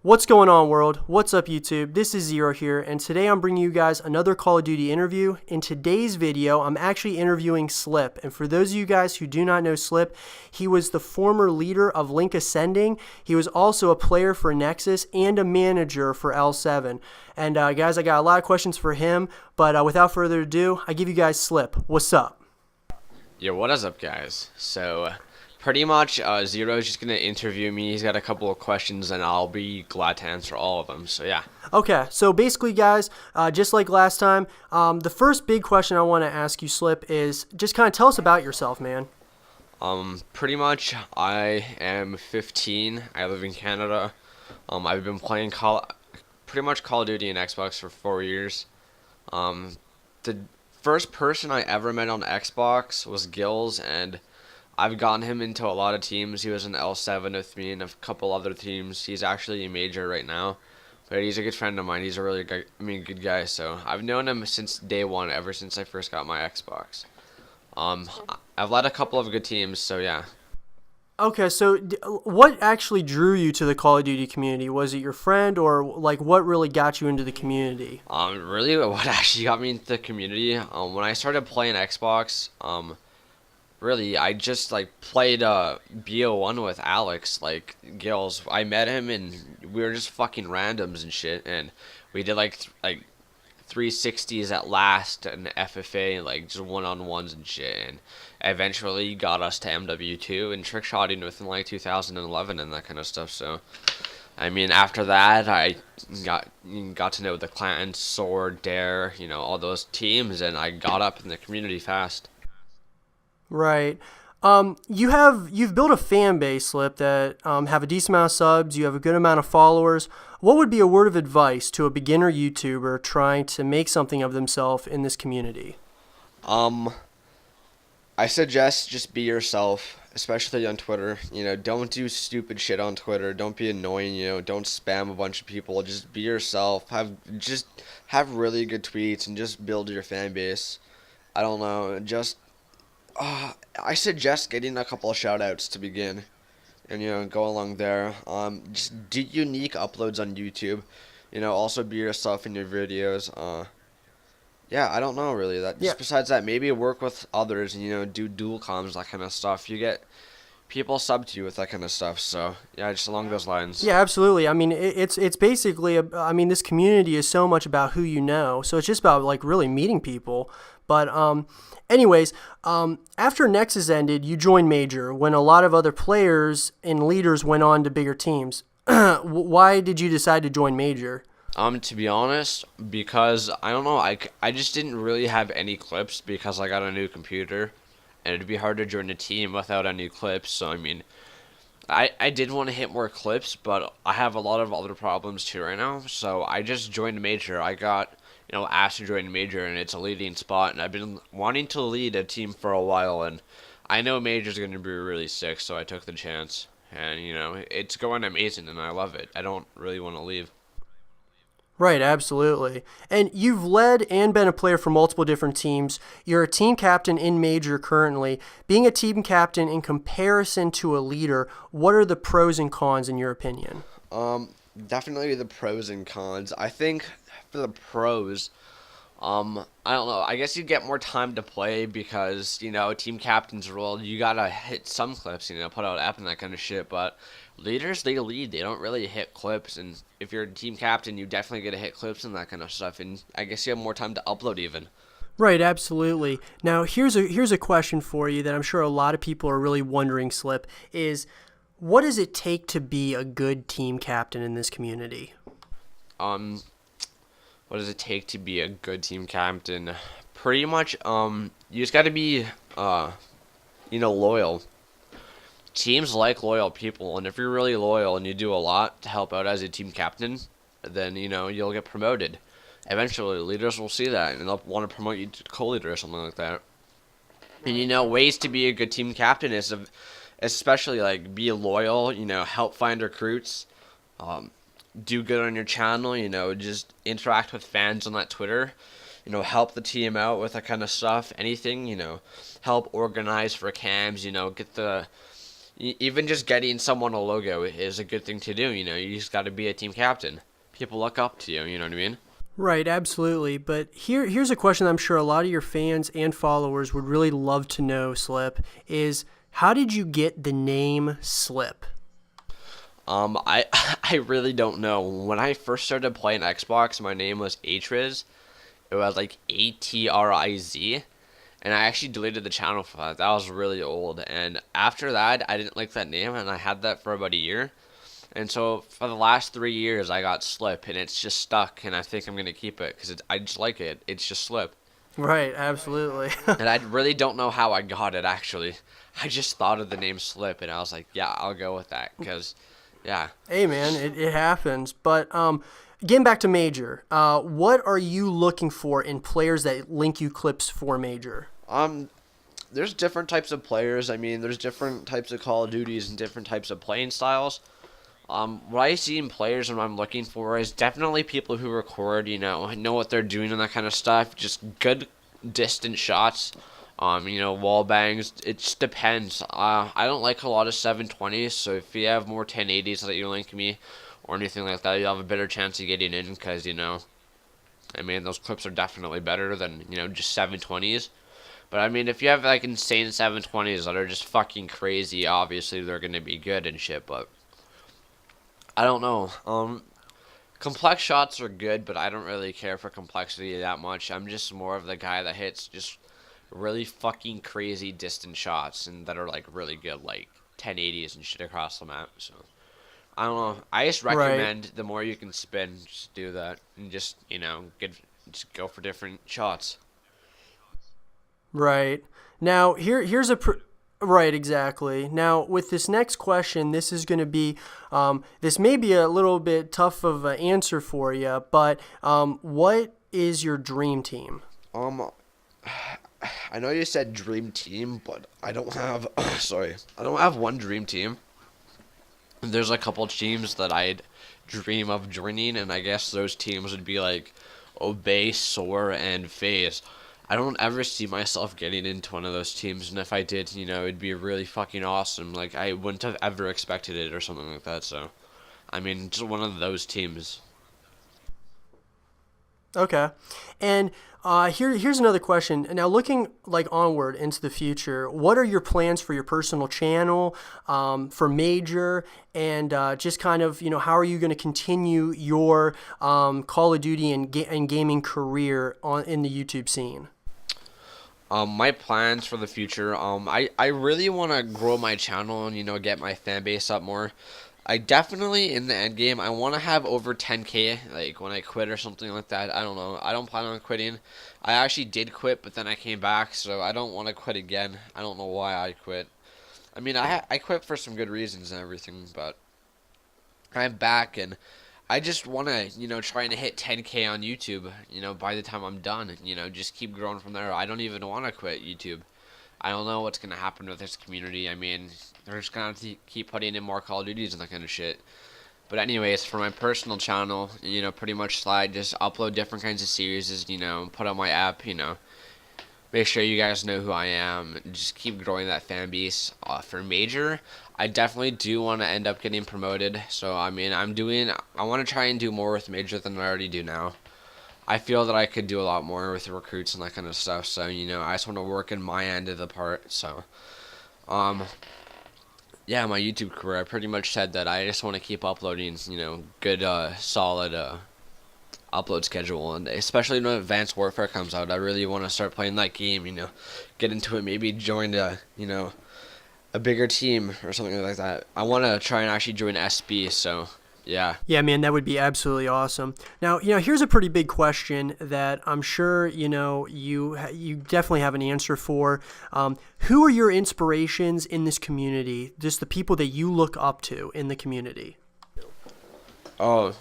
What's going on, world? What's up, YouTube? This is Zero here, and today I'm bringing you guys another Call of Duty interview. In today's video, I'm actually interviewing Slip, and for those of you guys who do not know Slip, he was the former leader of Link Ascending. He was also a player for Nexus and a manager for L7. And guys, I got a lot of questions for him, but without further ado, I give you guys Slip. What's up? Yo, what is up, guys? So, pretty much, Zero's just gonna interview me. He's got a couple of questions, and I'll be glad to answer all of them. So, yeah. Okay, so basically, guys, just like last time, the first big question I want to ask you, Slip, is just kind of tell us about yourself, man. Pretty much, I am 15. I live in Canada. I've been playing pretty much Call of Duty and Xbox for 4 years. The first person I ever met on Xbox was Gills, and I've gotten him into a lot of teams. He was in L7 with me and a couple other teams. He's actually a major right now, but he's a good friend of mine. He's a really good guy. So I've known him since day one, ever since I first got my Xbox. I've led a couple of good teams, so yeah. Okay, so what actually drew you to the Call of Duty community? Was it your friend, or like what really got you into the community? Really, what actually got me into the community? When I started playing Xbox, really, I just like played BO1 with Alex, like Gills. I met him and we were just fucking randoms and shit, and we did like 360s at last and FFA, like just one-on-ones and shit, and eventually got us to MW2 and trick shotting within like 2011 and that kind of stuff. So I mean, after that, I got to know the Clan, Sword, Dare, all those teams, and I got up in the community fast. Right. You've built a fan base, Slip, that have a decent amount of subs. You have a good amount of followers. What would be a word of advice to a beginner YouTuber trying to make something of themselves in this community? I suggest just be yourself, especially on Twitter. Don't do stupid shit on Twitter. Don't be annoying. Don't spam a bunch of people. Just be yourself. Have really good tweets and just build your fan base. I don't know. I suggest getting a couple of shoutouts to begin, and go along there. Just do unique uploads on YouTube. Also be yourself in your videos. Yeah, I don't know really. Just besides that, maybe work with others and do dual comms, that kind of stuff. You get people sub to you with that kind of stuff. So yeah, just along those lines. Yeah, absolutely. I mean, it's basically this community is so much about who you know. So it's just about like really meeting people. But anyways, after Nexus ended, you joined Major when a lot of other players and leaders went on to bigger teams. Why did you decide to join Major? To be honest, because I don't know, I just didn't really have any clips because I got a new computer, and it'd be hard to join a team without any clips. So I mean, I did want to hit more clips, but I have a lot of other problems too right now. So I just joined Major. I got asked to join Major, and it's a leading spot, and I've been wanting to lead a team for a while, and I know Major's going to be really sick, so I took the chance, and it's going amazing, and I love it. I don't really want to leave. Right, absolutely. And you've led and been a player for multiple different teams. You're a team captain in Major currently. Being a team captain in comparison to a leader, what are the pros and cons in your opinion? Definitely the pros and cons. I think for the pros, I don't know. I guess you get more time to play because, team captain's role, you gotta hit some clips, put out ep and that kind of shit, but leaders, they lead. They don't really hit clips, and if you're a team captain, you definitely get to hit clips and that kind of stuff, and I guess you have more time to upload even. Right, absolutely. Now, here's a question for you that I'm sure a lot of people are really wondering, Slip, is what does it take to be a good team captain in this community? What does it take to be a good team captain? Pretty much, you just gotta be, loyal. Teams like loyal people, and if you're really loyal and you do a lot to help out as a team captain, then, you'll get promoted. Eventually, leaders will see that, and they'll want to promote you to co-leader or something like that. And, ways to be a good team captain is, especially, like, be loyal, help find recruits, do good on your channel, just interact with fans on that Twitter, help the team out with that kind of stuff, anything, help organize for cams, get the Even just getting someone a logo is a good thing to do. You just got to be a team captain. People look up to you. You know what I mean? Right, absolutely. But here's a question I'm sure a lot of your fans and followers would really love to know, Slip, is how did you get the name Slip? I I really don't know. When I first started playing Xbox, my name was Atriz. It was like Atriz, and I actually deleted the channel for that. That was really old. And after that, I didn't like that name, and I had that for about a year. And so for the last 3 years, I got Slip, and it's just stuck. And I think I'm gonna keep it because I just like it. It's just Slip, Right, absolutely. and I really don't know how I got it actually. I just thought of the name Slip, and I was like, yeah, I'll go with that because, yeah. Hey, man, it happens. But getting back to Major, what are you looking for in players that link you clips for Major? There's different types of players. I mean, there's different types of Call of Duties and different types of playing styles. What I see in players and what I'm looking for is definitely people who record, know what they're doing and that kind of stuff. Just good distant shots, wall bangs. It just depends. I don't like a lot of 720s, so if you have more 1080s that you link me or anything like that, you'll have a better chance of getting in because, I mean, those clips are definitely better than, just 720s. But I mean, if you have like insane 720s that are just fucking crazy, obviously they're gonna be good and shit. But I don't know. Complex shots are good, but I don't really care for complexity that much. I'm just more of the guy that hits just really fucking crazy distant shots and that are like really good, like 1080s and shit across the map. So I don't know. I just Right, recommend the more you can spin, just do that and just just go for different shots. right. Now, here's right, exactly. Now, with this next question, this is going to be, this may be a little bit tough of an answer for you, but what is your dream team? Um, I know you said dream team, but I don't have. Sorry, I don't have one dream team. There's a couple teams that I'd dream of joining, and I guess those teams would be like Obey, Soar, and FaZe. I don't ever see myself getting into one of those teams, and if I did, it'd be really fucking awesome. Like, I wouldn't have ever expected it or something like that, so. I mean, just one of those teams. Okay. And here's another question. Now, looking like onward into the future, what are your plans for your personal channel, for Major, and just kind of, how are you going to continue your Call of Duty and gaming career in the YouTube scene? My plans for the future, I really want to grow my channel and, get my fan base up more. I definitely, in the end game, I want to have over 10K, like, when I quit or something like that. I don't know. I don't plan on quitting. I actually did quit, but then I came back, so I don't want to quit again. I don't know why I quit. I mean, I quit for some good reasons and everything, but I'm back, and I just want to, try to hit 10K on YouTube, by the time I'm done, just keep growing from there. I don't even want to quit YouTube. I don't know what's going to happen with this community. I mean, they're just going to keep putting in more Call of Duties and that kind of shit. But anyways, for my personal channel, pretty much slide, just upload different kinds of series, put on my app, make sure you guys know who I am, just keep growing that fan base. For Major, I definitely do want to end up getting promoted. So, I mean, I want to try and do more with Major than I already do now. I feel that I could do a lot more with the recruits and that kind of stuff. So, I just want to work in my end of the part. So, yeah, my YouTube career, I pretty much said that I just want to keep uploading, good, solid, upload schedule. And especially when Advanced Warfare comes out, I really want to start playing that game, get into it, maybe join a bigger team or something like that. I want to try and actually join SB, so yeah. Yeah, man, that would be absolutely awesome. Now, here's a pretty big question that I'm sure, you definitely have an answer for. Who are your inspirations in this community? Just the people that you look up to in the community. Oh,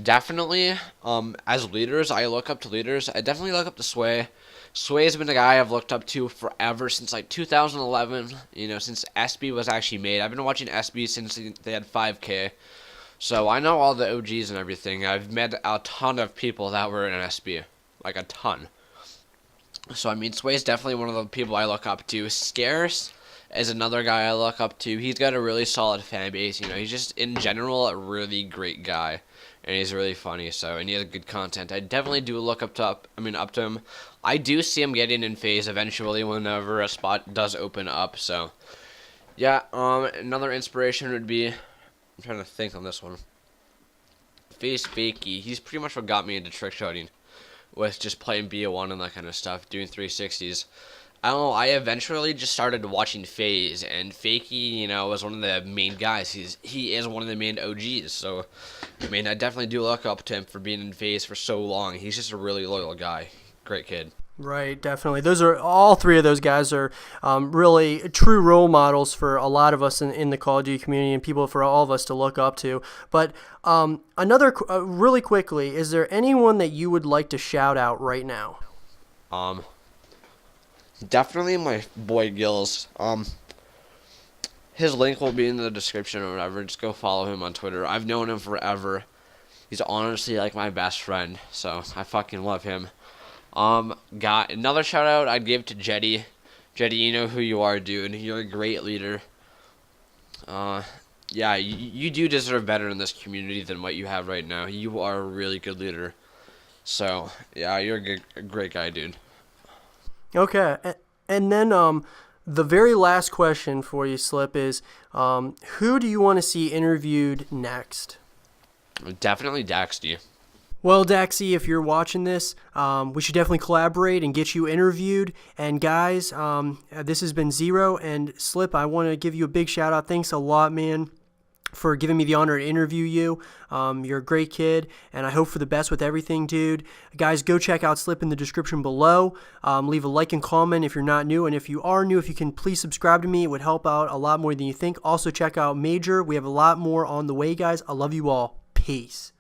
definitely. As leaders, I look up to leaders. I definitely look up to Sway. Sway's been a guy I've looked up to forever, since like 2011. Since SB was actually made. I've been watching SB since they had 5K. So I know all the OGs and everything. I've met a ton of people that were in SB, like a ton. So I mean, Sway's definitely one of the people I look up to. Scarce is another guy I look up to. He's got a really solid fan base. You know, he's just in general a really great guy, and he's really funny. So, and he has good content. I definitely do look up to him. I do see him getting in FaZe eventually whenever a spot does open up. So, yeah. Another inspiration would be, I'm trying to think on this one. FaZe Fakey. He's pretty much what got me into trick shotting, with just playing BO1 and that kind of stuff, doing 360s. I don't know, I eventually just started watching FaZe, and Fakey, you know, was one of the main guys. He is one of the main OGs, so, I mean, I definitely do look up to him for being in FaZe for so long. He's just a really loyal guy. Great kid. Right, definitely. Those are all three of those guys are really true role models for a lot of us in the Call of Duty community and people for all of us to look up to. But really quickly, is there anyone that you would like to shout out right now? Definitely my boy Gills. His link will be in the description or whatever. Just go follow him on Twitter. I've known him forever. He's honestly like my best friend, so I fucking love him. Got another shout out I'd give to Jetty. Jetty, you know who you are, dude. You're a great leader. Yeah, you do deserve better in this community than what you have right now. You are a really good leader. So, yeah, you're a great guy, dude. Okay, and then the very last question for you, Slip, is who do you want to see interviewed next? Definitely Daxty. Well, Daxy, if you're watching this, we should definitely collaborate and get you interviewed. And guys, this has been Zero, and Slip, I want to give you a big shout out. Thanks a lot, man, for giving me the honor to interview you. You're a great kid, and I hope for the best with everything, dude. Guys, go check out Slip in the description below. Leave a like and comment if you're not new, and if you are new, if you can please subscribe to me, it would help out a lot more than you think. Also, check out Major. We have a lot more on the way, guys. I love you all. Peace.